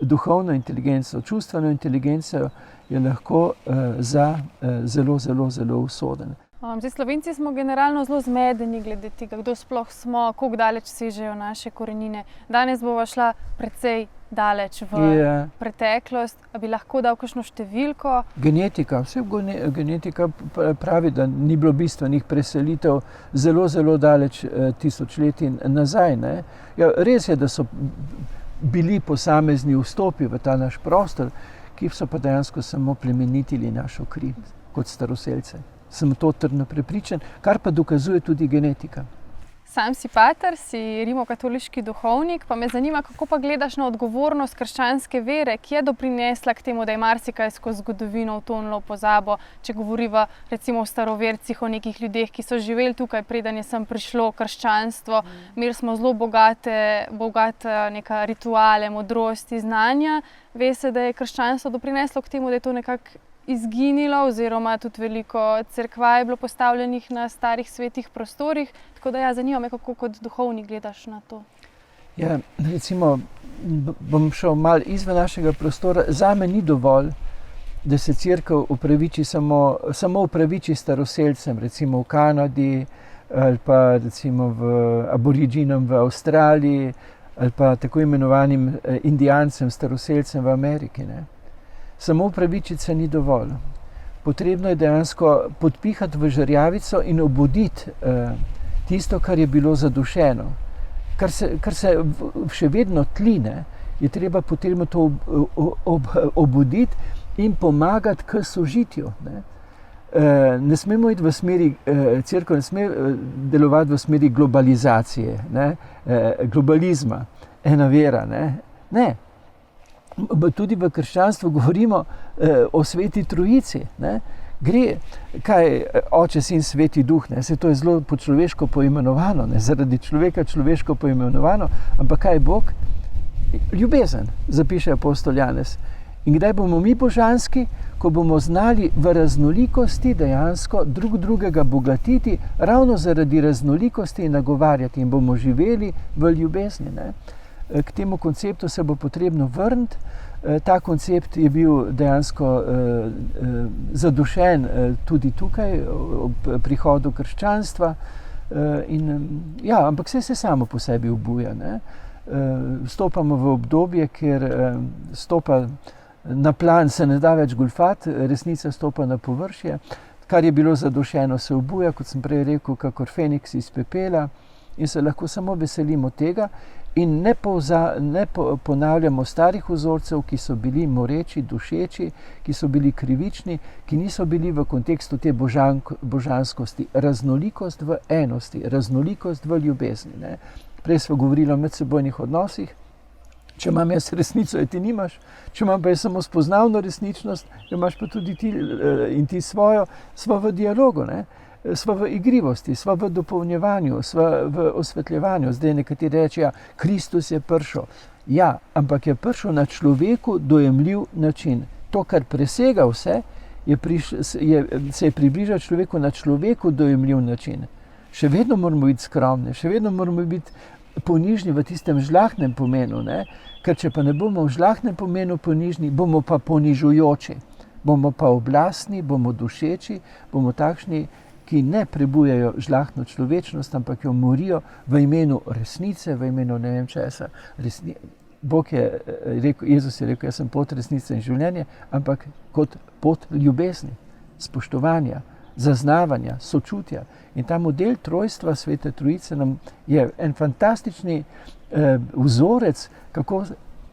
duhovno inteligenco, čustveno inteligenco, je lahko zelo usoden. Zdaj, Slovenci smo generalno zelo zmedeni glede tega, kdo sploh smo, koliko daleč sežejo naše korenine. Danes bova šla precej daleč v preteklost. A bi lahko dal kakšno številko? Genetika. Genetika pravi, da ni bilo bistvenih preselitev zelo daleč tisočletij nazaj. Ne? Ja, res je, da so bili posamezni vstopi v ta naš prostor, ki so pa dejansko samo plemenitili našo kri kot staroselce. Sem to trdno prepričan, kar pa dokazuje tudi genetika. Sam si pater, si rimokatoliški duhovnik, pa me zanima, kako pa gledaš na odgovornost krščanske vere, ki je doprinesla k temu, da je marsikaj skozi zgodovino utonilo v pozabo, če govoriva recimo o starovercih, o nekih ljudeh, ki so živeli tukaj, preden je sem prišlo krščanstvo. Imeli smo zelo bogate neka rituale, modrosti, znanja. Ve se, da je krščanstvo doprineslo k temu, da je to nekako izginilo, oziroma tudi veliko cerkva je bilo postavljenih na starih svetih prostorih. Tako da zanima me, kako kot duhovnik gledaš na to. Ja, recimo, bom šel malo izven našega prostora. Zame ni dovolj, da se cerkev upraviči samo upraviči staroselcem, recimo v Kanadi, ali pa recimo aboriginom v Avstraliji, ali pa tako imenovanim indijancem, staroselcem v Ameriki. Ne? Samo upravičiti se ni dovolj. Potrebno je dejansko podpihati v žerjavico in obuditi tisto, kar je bilo zadušeno. Kar se še vedno tline, je treba potrebno to obuditi in pomagati k sožitju. Ne smemo iti v smeri, cerkev ne sme delovati v smeri globalizacije, globalizma, ena vera. Ne. Tudi v krščanstvu govorimo o Sveti Trojici. Ne? Gre, kaj Oče, Sin, Sveti Duh, ne? Se to je zelo po človeško poimenovano, ne? Zaradi človeka človeško poimenovano, ampak kaj je Bog? Ljubezen, zapiše apostol Janez. In kdaj bomo mi božanski? Ko bomo znali v raznolikosti dejansko drugega bogatiti, ravno zaradi raznolikosti in nagovarjati in bomo živeli v ljubezni. Ne? K temu konceptu se bo potrebno vrniti. Ta koncept je bil dejansko zadušen tudi tukaj ob prihodu krščanstva. Ampak vse se samo po sebi obuja. Ne? Vstopamo v obdobje, kjer stopa na plan, se ne da več goljufati, resnica stopa na površje. Kar je bilo zadušeno, se obuja, kot sem prej rekel, kakor feniks iz pepela, in se lahko samo veselimo tega. In ne ponavljamo starih vzorcev, ki so bili moreči, dušeči, ki so bili krivični, ki niso bili v kontekstu te božanskosti. Raznolikost v enosti, raznolikost v ljubezni. Ne? Prej smo govorili o medsebojnih odnosih. Če imam jaz resnico, ti nimaš. Če imam pa jaz samo spoznavno resničnost, imaš pa tudi ti in ti svojo, smo v dialogu. Ne? Sva v igrivosti, sva v dopolnjevanju, sva v osvetljevanju. Zdaj nekateri rečejo, Kristus je prišel. Ja, ampak je prišel na človeku dojemljiv način. To, kar presega vse, se je približal človeku na človeku dojemljiv način. Še vedno moramo biti skromni, še vedno moramo biti ponižni v tistem žlahtnem pomenu, ne? Ker če pa ne bomo v žlahtnem pomenu ponižni, bomo pa ponižujoči, bomo pa oblastni, bomo dušeči, bomo takšni, ki ne prebujajo žlahtno človečnost, ampak jo morijo v imenu resnice, v imenu ne vem česa. Bog je rekel, Jezus je rekel, jaz sem pot resnice in življenje, ampak kot pot ljubezni, spoštovanja, zaznavanja, sočutja. In ta model trojstva Svete Trojice nam je en fantastični vzorec, kako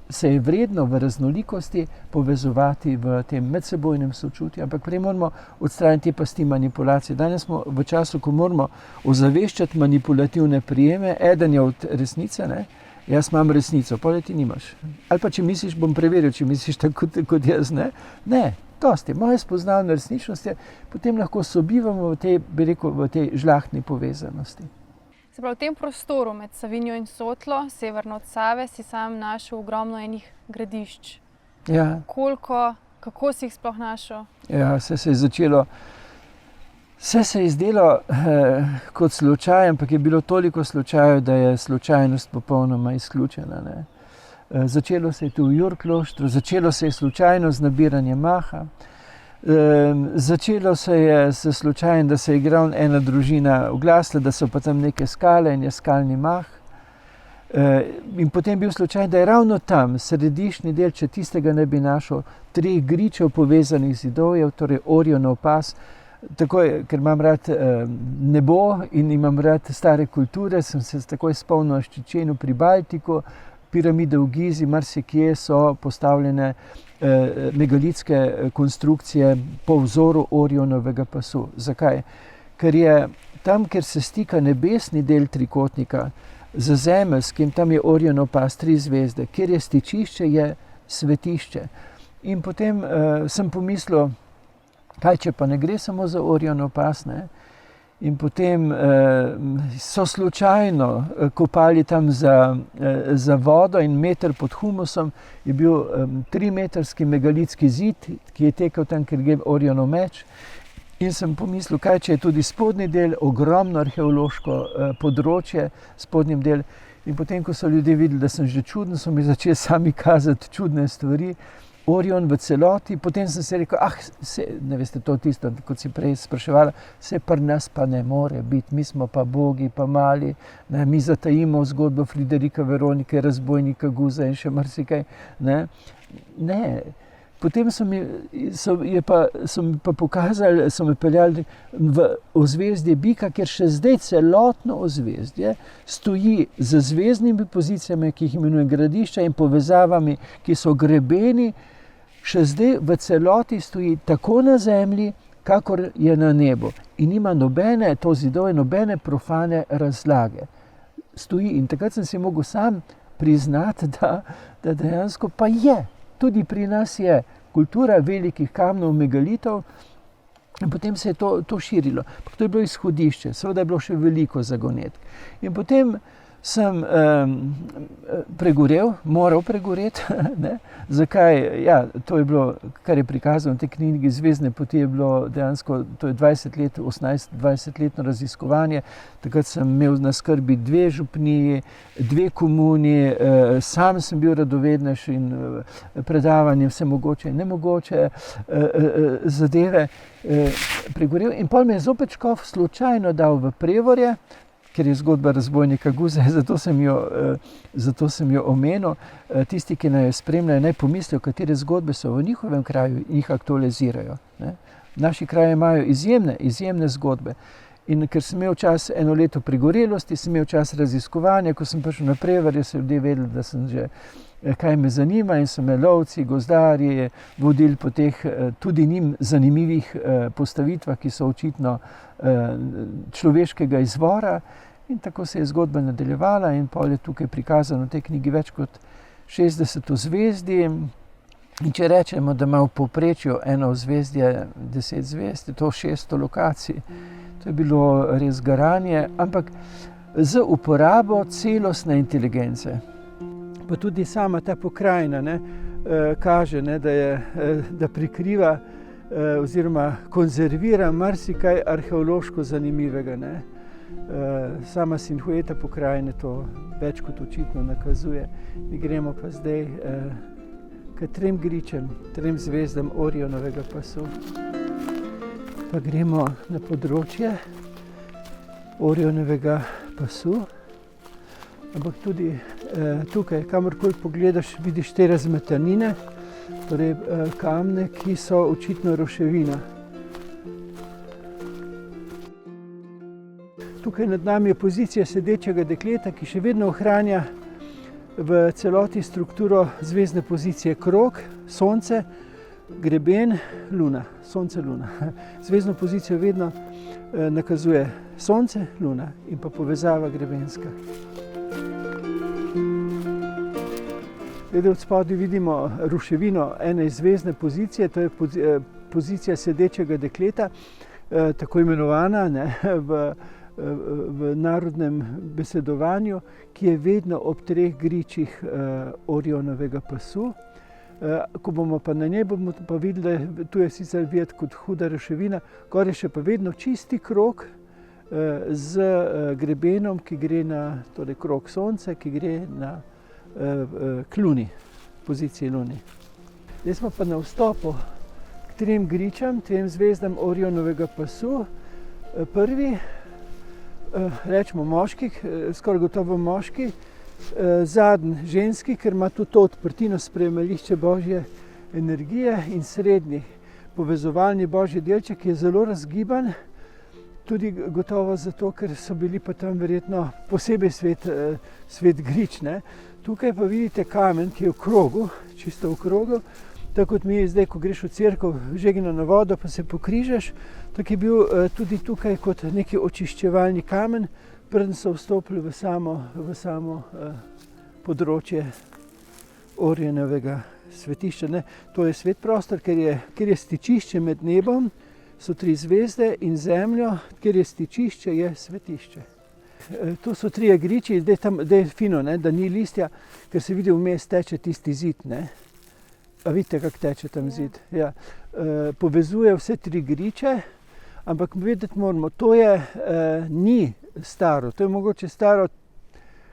se je vredno v raznolikosti povezovati v tem medsebojnem sočutju, ampak prej moramo odstraniti pasti manipulacije. Danes smo v času, ko moramo ozaveščati manipulativne prijeme, eden je od resnice, ne? Jaz imam resnico, potem ti nimaš. Ali pa če misliš, bom preveril, če misliš tako kot jaz, ne? Ne, dosti. Moje spoznavne resničnosti, potem lahko sobivamo v tej, bi rekel, v tej žlahtni povezanosti. Se pravi, v tem prostoru med Savinjo in Sotlo, severno od Save, si sam našel ogromno enih gradišč. Ja. Koliko, kako si jih sploh našel? Ja, vse se je zdelo kot slučaj, ampak je bilo toliko slučajev, da je slučajnost popolnoma izključena, ne. Začelo se je tu v Jurkloštru, začelo se je slučajno z nabiranjem maha. Začelo se je s slučajem, da se je igral ena družina oglasila, da so pa tam neke skale in je skalni mah. In potem bil slučaj, da je ravno tam središčni del, če tistega ne bi našel, 3 gričev povezanih zidovjev, torej Orionov pas. Takoj, ker imam rad nebo in imam rad stare kulture, sem se takoj spomnil Ščičenu pri Baltiku, piramide v Gizi, marsikje so postavljene megalitske konstrukcije po vzoru Orionovega pasu. Zakaj? Ker je tam, kjer se stika nebesni del trikotnika z zemeljskim, tam je Orionov pas, 3 zvezde, kjer je stičišče, je svetišče. In potem sem pomislil, kaj če pa ne gre samo za Orionov pas, ne? In potem so slučajno kopali tam za vodo in meter pod humusom je bil 3-metrski megalitski zid, ki je tekel tam, kjer gre Orionov meč. In sem pomislil, kaj če je tudi spodnji del, ogromno arheološko področje, spodnjem del. In potem, ko so ljudje videli, da sem že čuden, so mi začeli sami kazati čudne stvari. Orion v celoti, potem sem se rekel, ne veste, to tisto, kot si prej spraševala, se pri nas pa ne more biti, mi smo pa bogi, pa mali, ne, mi zatajimo zgodbo Friderika Veronike, razbojnika Guza in še marsikaj, ne. Potem so mi pa pokazali, so me peljali v ozvezdje Bika, kjer še zdaj celotno ozvezdje stoji z zvezdnimi pozicijami, ki jih imenuje gradišča in povezavami, ki so grebeni, še zdaj v celoti stoji tako na zemlji, kakor je na nebu. In nima nobene, to zidove, nobene profane razlage. Stoji in takrat sem si mogel sam priznati, da dejansko pa je. Tudi pri nas je kultura velikih kamnov, megalitov in potem se je to širilo. To je bilo izhodišče, seveda je bilo še veliko zagonetk. In potem sem pregorel, moral pregoreti, ne. Zakaj? Ja, to je bilo, kar je prikazano v tej knjigi Zvezdne poti, je bilo dejansko, to je 18-20-letno raziskovanje. Takrat sem imel na skrbi 2 župniji, 2 komuni, sam sem bil radovednež in predavanje vse mogoče in nemogoče zadeve pregorel. In potem me je zopet škof slučajno dal v Prevorje, ker je zgodba razbojnika Guza, zato sem jo omenil. Tisti, ki naj jo spremljajo, naj pomislijo, katere zgodbe so v njihovem kraju in jih aktualizirajo, ne. Naši kraji imajo izjemne zgodbe. In ker sem imel čas 1 leto prigorelosti, sem imel čas raziskovanja, ko sem prišel na Prevalje, so ljudje vedeli, da sem že, kaj me zanima in so me lovci, gozdarji vodili po teh tudi njim zanimivih postavitvah, ki so očitno človeškega izvora. In tako se je zgodba nadaljevala in pol je tukaj prikazano v tej knjigi več kot 60 ozvezdij. In če rečemo, da ima v povprečju eno ozvezdje 10 zvezd, je to 600 lokacij. To je bilo res garanje, ampak z uporabo celostne inteligence. Pa tudi sama ta pokrajina, ne, kaže, ne, da prikriva oziroma konzervira marsikaj arheološko zanimivega, ne. Sama silueta pokrajine to več kot očitno nakazuje. Mi gremo pa zdaj k 3 gričem, 3 zvezdam Orionovega pasu. Pa gremo na področje Orionovega pasu. Ampak tudi tukaj, kamorkoli pogledaš, vidiš te razmetanine, torej kamne, ki so očitno ruševina. Tukaj nad nami je pozicija sedečega dekleta, ki še vedno ohranja v celoti strukturo zvezdne pozicije krog, sonce, greben, luna, sonce, luna. Zvezdno pozicijo vedno nakazuje sonce, luna in pa povezava grebenska. Glede od spodaj vidimo ruševino ene zvezdne pozicije, to je pozicija sedečega dekleta, tako imenovana v narodnem besedovanju, ki je vedno ob 3 gričih Orionovega pasu. Ko bomo pa na njej, bomo pa videli, da tu je sicer videti kot huda ruševina, gor je še pa vedno čisti krog z grebenom, ki gre na, torej krog sonca, ki gre na k luni, poziciji luni. Zdaj smo pa na vstopu k 3 gričem, 3 zvezdam Orionovega pasu. Prvi, rečemo moški, skoraj gotovo moški, zadnji ženski, ker ima tudi to odprtino sprejemališče Božje energije, in srednji povezovalni Božji delček, ki je zelo razgiban, tudi gotovo zato, ker so bili pa tam verjetno posebej svet grič. Tukaj pa vidite kamen, ki je v krogu, čisto v krogu, tako kot mi zdaj, ko greš v cerkev, žegna na vodo, pa se pokrižaš, tako je bil tudi tukaj kot neki očiščevalni kamen, preden so vstopili v samo področje Orionovega svetišča. To je svet prostor, ker je stičišče med nebom, so 3 zvezde, in zemljo, ker je stičišče, je svetišče. To so 3 griči, zdaj je fino, da ni listja, ker se vidi vmes teče tisti zid. A vidite, kako teče tam zid? Ja. Povezuje vse 3 griče, ampak vedeti moramo, to ni staro, to je mogoče staro,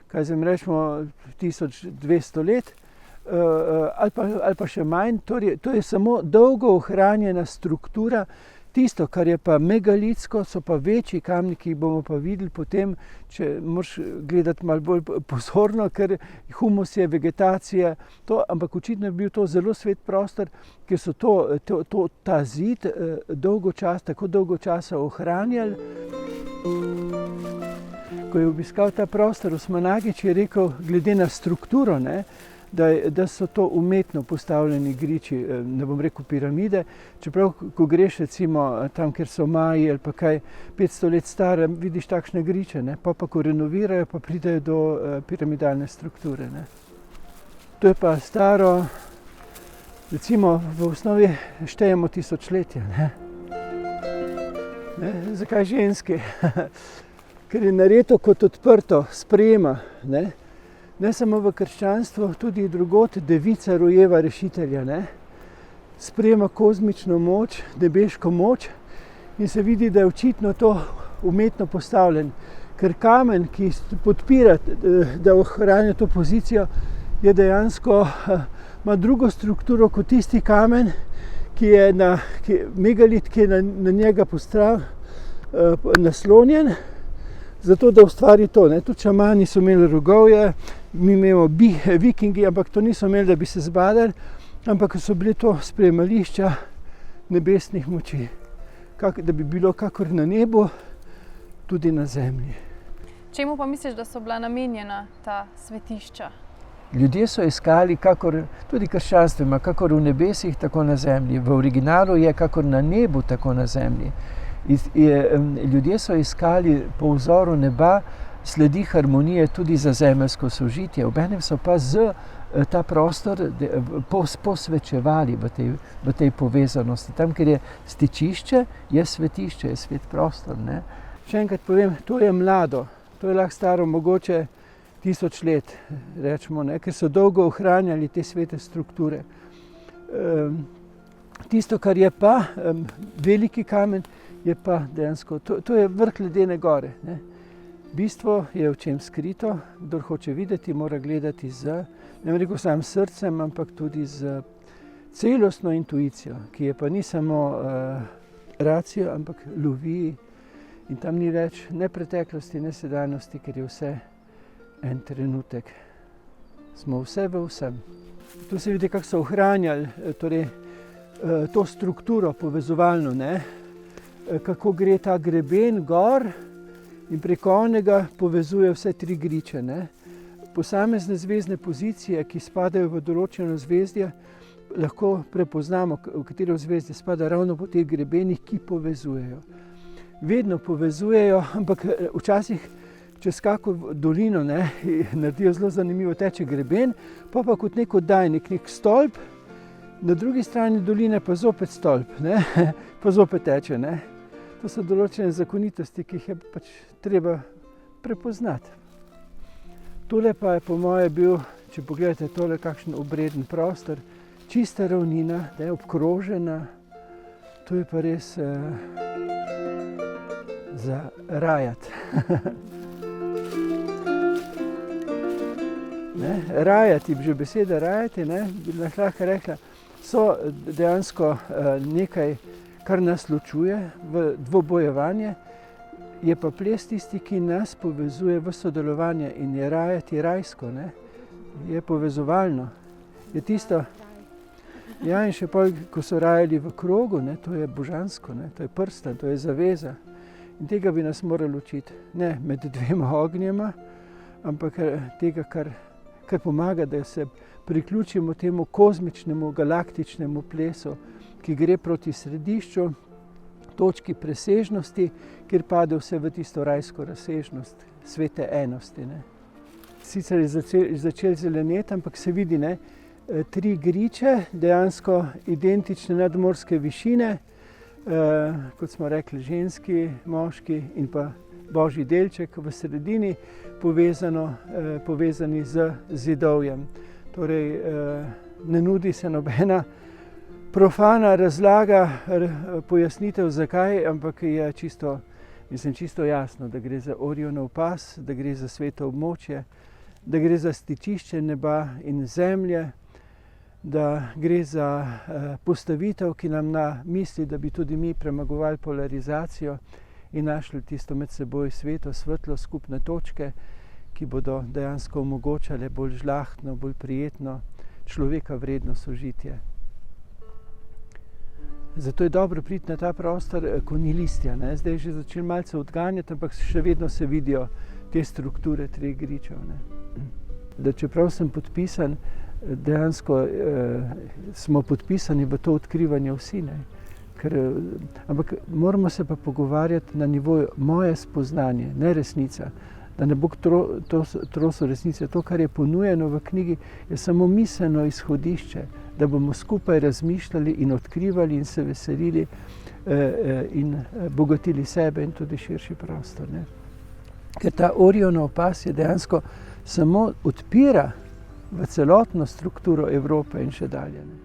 kaj zdaj rečemo, 1200 let, ali pa še manj. To je samo dolgo ohranjena struktura. Tisto, kar je pa megalitsko, so pa večji kamni, ki jih bomo pa videli potem, če moraš gledati malo bolj pozorno, ker humus je, vegetacija, ampak očitno je bil to zelo svet prostor, ker so ta zid tako dolgo časa ohranjali. Ko je obiskal ta prostor Osmanagič, je rekel, glede na strukturo, da so to umetno postavljeni griči, ne bom rekel piramide, čeprav ko greš recimo tam, kjer so Maji ali pa kaj 500 let stare, vidiš takšne griče, pa ko renovirajo, pa pridejo do piramidalne strukture. To je pa staro, recimo v osnovi štejemo tisočletja. Zakaj ženski? Ker je nareto kot odprto, sprejema. Ne samo v krščanstvu, tudi drugod devica rojeva rešitelja. Sprejema kozmično moč, nebeško moč, in se vidi, da je očitno to umetno postavljen. Ker kamen, ki podpira, da ohranja to pozicijo, je dejansko, ima drugo strukturo kot tisti kamen, megalit, ki je na njega naslonjen, zato da ustvari to. Tudi šamani so imeli rogovje, mi imamo vikingi, ampak to niso imeli, da bi se zbadali, ampak so bili to sprejemališča nebesnih moči. Da bi bilo kakor na nebu, tudi na zemlji. Čemu pa misliš, da so bila namenjena ta svetišča? Ljudje so iskali, tudi krščanstvo ima, kakor v nebesih, tako na zemlji. V originalu je kakor na nebu, tako na zemlji. Ljudje so iskali po vzoru neba sledi harmonije tudi za zemeljsko sožitje. Obenem so pa ta prostor posvečevali v tej povezanosti. Tam, kjer je stičišče, je svetišče, je svet prostor. Še enkrat povem, to je mlado. To je lahko staro mogoče 1000 let, rečemo, ker so dolgo ohranjali te svete strukture. Tisto, kar je pa veliki kamen, je pa dejansko, to je vrh ledene gore. Bistvo je v čem skrito, kdor hoče videti, mora gledati z, ne bom rekel sam srcem, ampak tudi z celostno intuicijo, ki je pa ni samo racijo, ampak lovi in tam ni več ne preteklosti, ne sedanjosti, ker je vse en trenutek. Smo vse v vsem. Tu se vidi, kako so ohranjali torej, to strukturo povezovalno, ne? Kako gre ta greben gor in preko onega povezuje vse tri griče. Ne? Posamezne zvezdne pozicije, ki spadajo v določeno zvezdje, lahko prepoznamo, v katero zvezdje spada ravno po teh grebenih, ki povezujejo. Vedno povezujejo, ampak včasih čez kako dolino, ne, naredijo zelo zanimivo, teče greben, pa kot nek oddajnik, nek stolp, na drugi strani doline pa zopet stolp, ne, pa zopet teče. Ne. To so določene zakonitosti, ki jih je pač treba prepoznati. Tole pa je po moje bil, če pogledate tole, kakšen obreden prostor, čista ravnina, da je obkrožena. To je pa res za rajati. Rajati, že beseda rajati, ne, bi lahko rekla, so dejansko nekaj, kar nas ločuje v dvobojevanje, je pa ples tisti, ki nas povezuje v sodelovanje in je rajati rajsko, ne? Je povezovalno. Je tisto, ja, in še pol, ko so rajali v krogu, ne, to je božansko, ne? To je prstan, to je zaveza. In tega bi nas morali učiti, ne med dvema ognjema, ampak tega, kar pomaga, da se priključimo temu kozmičnemu, galaktičnemu plesu, ki gre proti središču, točki presežnosti, kjer pade vse v tisto rajsko razsežnost, svete enosti. Ne. Sicer je začel zeleneti, ampak se vidi, ne, tri griče, dejansko identične nadmorske višine, kot smo rekli, ženski, moški in pa božji delček v sredini, povezani z zidovjem. Torej, ne nudi se nobena profana razlaga, pojasnitev zakaj, ampak je čisto jasno, da gre za Orionov pas, da gre za sveto območje, da gre za stičišče neba in zemlje, da gre za postavitev, ki nam misli, da bi tudi mi premagovali polarizacijo in našli tisto med seboj sveto, svetlo, skupne točke, ki bodo dejansko omogočale bolj žlahtno, bolj prijetno, človeka vredno sožitje. Zato je dobro priti na ta prostor, ko ni listja. Ne? Zdaj je že začel malce odganjati, ampak še vedno se vidijo te strukture treh gričev. Ne? Da čeprav sem podpisan, dejansko smo podpisani v to odkrivanje vsi. Ne? Ampak moramo se pa pogovarjati na nivoju moje spoznanje, ne resnica. Da ne bo troso resnice. To, kar je ponujeno v knjigi, je samo miselno izhodišče, da bomo skupaj razmišljali in odkrivali in se veselili in bogatili sebe in tudi širši prostor. Ne? Ker ta Orionov pas je dejansko samo odpira v celotno strukturo Evrope in še dalje. Ne?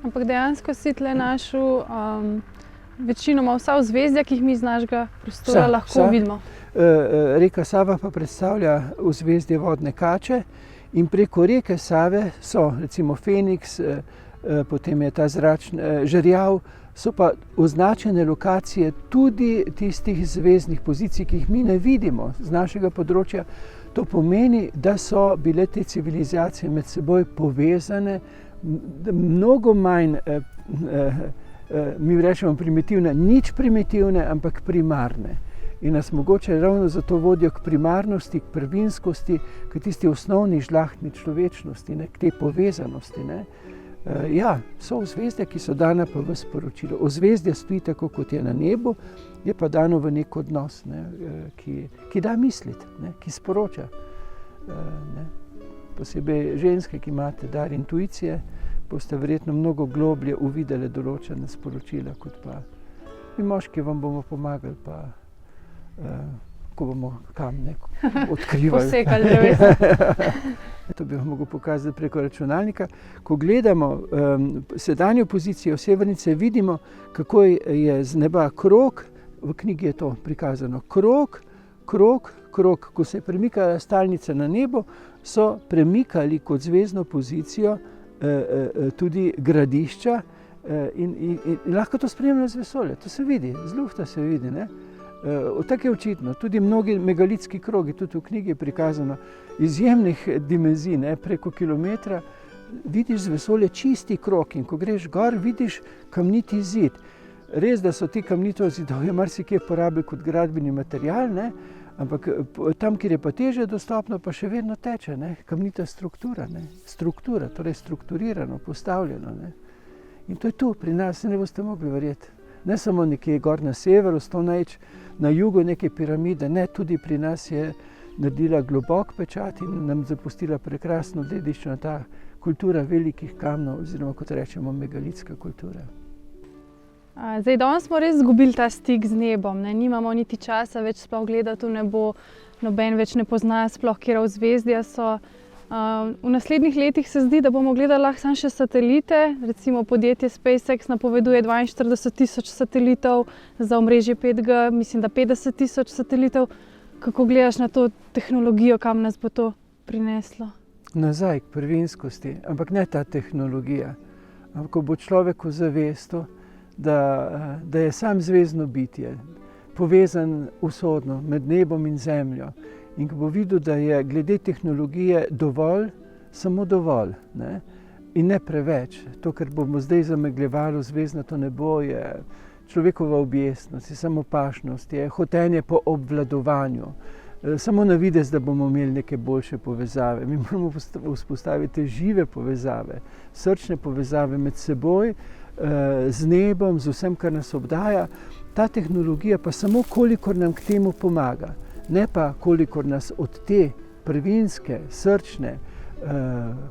Ampak dejansko si tle našel večinoma vsa ozvezdja, ki jih mi iz našega prostora lahko vidimo. Reka Sava pa predstavlja ozvezdje vodne kače in preko reke Save so recimo Feniks, potem je ta žerjav, so pa označene lokacije tudi tistih zvezdnih pozicij, ki jih mi ne vidimo z našega področja. To pomeni, da so bile te civilizacije med seboj povezane, mnogo manj, mi rečemo primitivne, nič primitivne, ampak primarne. In nas mogoče ravno zato vodijo k primarnosti, k prvinskosti, k tisti osnovni žlahtni človečnosti, ne, k tej povezanosti. Ne. Ja, so ozvezdja, ki so dana pa v sporočilo. Ozvezdje stoji tako, kot je na nebu, je pa dano v nek odnos, ne, ki da misliti, ne, ki sporoča. Ne. Posebej ženske, ki imate dar intuicije, boste verjetno mnogo globlje uvideli določene sporočila, kot pa mi moški vam bomo pomagali, pa ko bomo kam odkrivali. Posekali drevesa. To bi vam mogel pokazati preko računalnika. Ko gledamo sedanjo pozicijo severnice, vidimo, kako je z neba krog, v knjigi je to prikazano, krog, krog, ko se je premikala stalnica na nebo, so premikali kot zvezdno pozicijo tudi gradišča in lahko to spremljajo z vesolja. To se vidi, z lufta se vidi, ne? Tako je očitno. Tudi mnogi megalitski krogi, tudi v knjigi je prikazano izjemnih dimenzij, ne? Preko kilometra vidiš z vesolja čisti krog in ko greš gor, vidiš kamniti zid. Res, da so ti kamniti zidovi marsikje porabili kot gradbeni material, ne? Ampak tam, kjer je pa težje dostopno, pa še vedno teče, ne? Kamnita struktura, ne? Struktura, torej strukturirano, postavljeno, ne? In to je tu, pri nas, se ne boste mogli verjeti. Ne samo nekje gor na severu, Stonehenge, na jugu neke piramide, ne, tudi pri nas je naredila globok pečat in nam zapustila prekrasno dediščino, ta kultura velikih kamnov, oziroma kot rečemo, megalitska kultura. Zdaj, danes smo res izgubili ta stik z nebom, ne? Nimamo niti časa več sploh gledati v nebo, noben več ne pozna sploh, katera ozvezdja so. V naslednjih letih se zdi, da bomo gledali lahko samo še satelite, recimo podjetje SpaceX napoveduje 42,000 satelitov, za omrežje 5G mislim, da 50,000 satelitov. Kako gledaš na to tehnologijo, kam nas bo to prineslo? Nazaj k prvinskosti, ampak ne ta tehnologija, ampak ko bo človek ozavestil, da je sam zvezdno bitje, povezan usodno med nebom in zemljo. In ko bo videl, da je glede tehnologije dovolj, samo dovolj, ne? In ne preveč. To, kar bomo zdaj zamegljevalo zvezdnato nebo, je človekova objestnost, je samopašnost, je hotenje po obvladovanju. Samo na videz, da bomo imeli neke boljše povezave. Mi moramo vzpostaviti žive povezave, srčne povezave med seboj, z nebom, z vsem, kar nas obdaja. Ta tehnologija pa samo kolikor nam k temu pomaga, ne pa kolikor nas od te prvinske, srčne,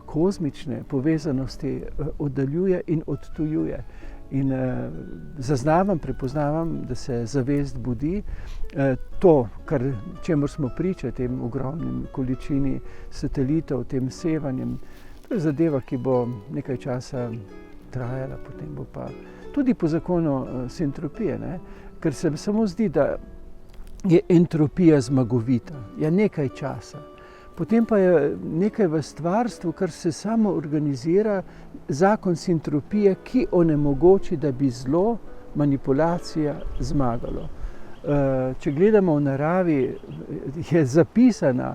kozmične povezanosti oddaljuje in odtujuje. In zaznavam, prepoznavam, da se zavest budi. To, čemur smo priča, tem ogromnim količini satelitov, tem sevanjem, to je zadeva, ki bo nekaj časa trajala, potem bo pa tudi po zakonu sintropije, ne? Ker se samo zdi, da je entropija zmagovita, je nekaj časa. Potem pa je nekaj v stvarstvu, kar se samo organizira, zakon sintropije, ki onemogoči, da bi zlo, manipulacija zmagalo. Če gledamo v naravi, je zapisana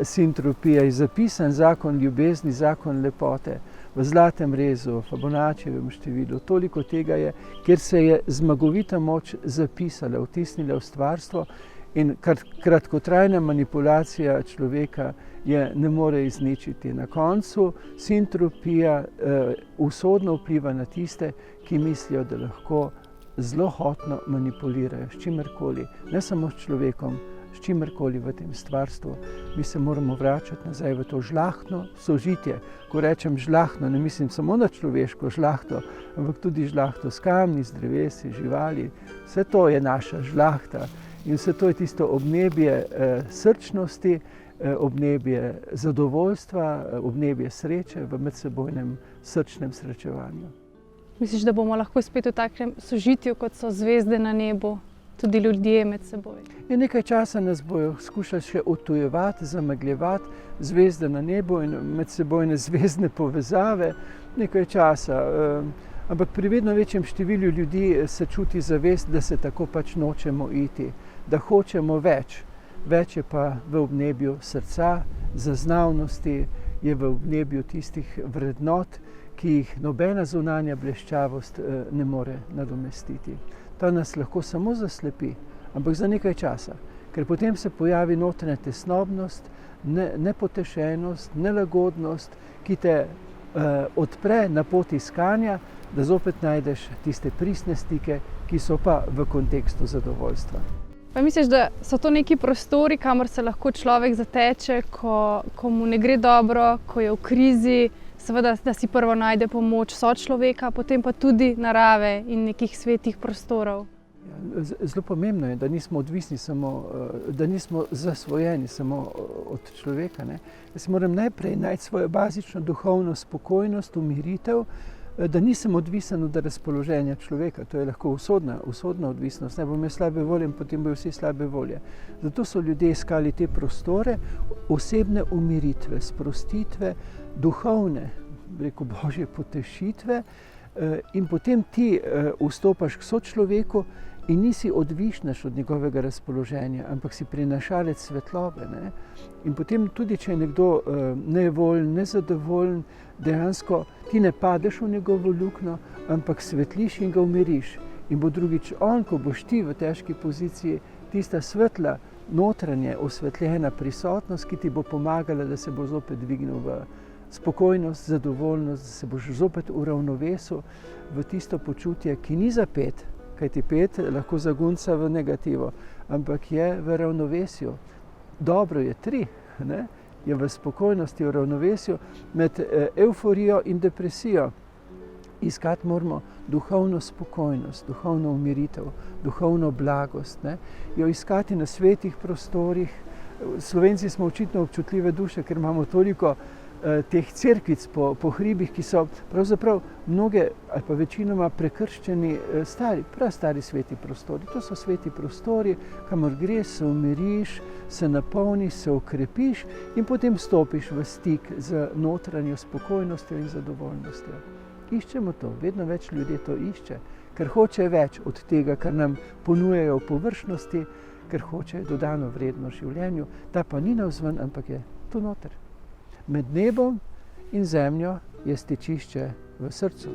sintropija, je zapisan zakon ljubezni, zakon lepote, v Zlatem rezu, v Fibonaccijevem številu. Toliko tega je, kjer se je zmagovita moč zapisala, vtisnila v stvarstvo. In kratkotrajna manipulacija človeka je ne more izničiti. Na koncu sintropija usodno vpliva na tiste, ki mislijo, da lahko zlohotno manipulirajo s čimerkoli, ne samo s človekom, s čimerkoli v tem stvarstvu. Mi se moramo vračati nazaj v to žlahtno sožitje. Ko rečem žlahtno, ne mislim samo na človeško žlahto, ampak tudi žlahto s kamni, z drevesi, živali. Vse to je naša žlahta. In vse to je tisto obnebje srčnosti, obnebje zadovoljstva, obnebje sreče v medsebojnem srčnem srečevanju. Misliš, da bomo lahko spet v takem sožitju, kot so zvezde na nebu, tudi ljudje med seboj? In nekaj časa nas bojo skušali še odtujevati, zamegljevati, zvezde na nebu in medsebojne zvezdne povezave, nekaj časa. Ampak pri vedno večjem številu ljudi se čuti zavest, da se tako pač nočemo iti, da hočemo več. Več je pa v obnebju srca, zaznavnosti, je v obnebju tistih vrednot, ki jih nobena zunanja bleščavost ne more nadomestiti. Ta nas lahko samo zaslepi, ampak za nekaj časa, ker potem se pojavi notranja tesnobnost, nepotešenost, nelagodnost, ki te odpre na pot iskanja, da zopet najdeš tiste pristne stike, ki so pa v kontekstu zadovoljstva. Pa misliš, da so to neki prostori, kamor se lahko človek zateče, ko mu ne gre dobro, ko je v krizi, seveda, da si prvo najde pomoč sočloveka, potem pa tudi narave in nekih svetih prostorov? Zelo pomembno je, da nismo odvisni samo, da nismo zasvojeni samo od človeka, ne. Jaz moram najprej najti svojo bazično duhovno spokojnost, umiritev, da nisem odvisen od razpoloženja človeka. To je lahko usodna odvisnost. Ne bom jaz slabe volje in potem bojo vsi slabe volje. Zato so ljudje iskali te prostore osebne umiritve, sprostitve, duhovne, rekel božje potešitve, in potem ti vstopaš k sočloveku in nisi odvišnaš od njegovega razpoloženja, ampak si prinašalec svetlobe. Ne? In potem tudi, če je nekdo nevoljen, nezadovoljen, dejansko ti ne padeš v njegovo luknjo, ampak svetliš in ga umiriš. In bo drugič on, ko boš ti v težki poziciji, tista svetla, notranje, osvetljena prisotnost, ki ti bo pomagala, da se bo zopet dvignil v spokojnost, zadovoljnost, da se boš zopet uravnovesil v tisto počutje, ki ni za pet, kajti pet lahko zagunca v negativo, ampak je v ravnovesju. Dobro je 3, ne? Je v spokojnosti, v ravnovesju med evforijo in depresijo. Iskati moramo duhovno spokojnost, duhovno umiritev, duhovno blagost, ne? Jo iskati na svetih prostorih. Slovenci smo očitno občutljive duše, ker imamo toliko teh cerkvic po hribih, ki so pravzaprav mnoge ali pa večinoma prekrščeni prastari sveti prostori. To so sveti prostori, kamor greš, se umiriš, se napolniš, se okrepiš in potem stopiš v stik z notranjo spokojnostjo in zadovoljnostjo. Iščemo to, vedno več ljudi to išče, ker hoče več od tega, kar nam ponujajo v površnosti, ker hoče dodano vrednost življenju, ta pa ni navzven, ampak je tu noter. Med nebom in zemljo je stičišče v srcu.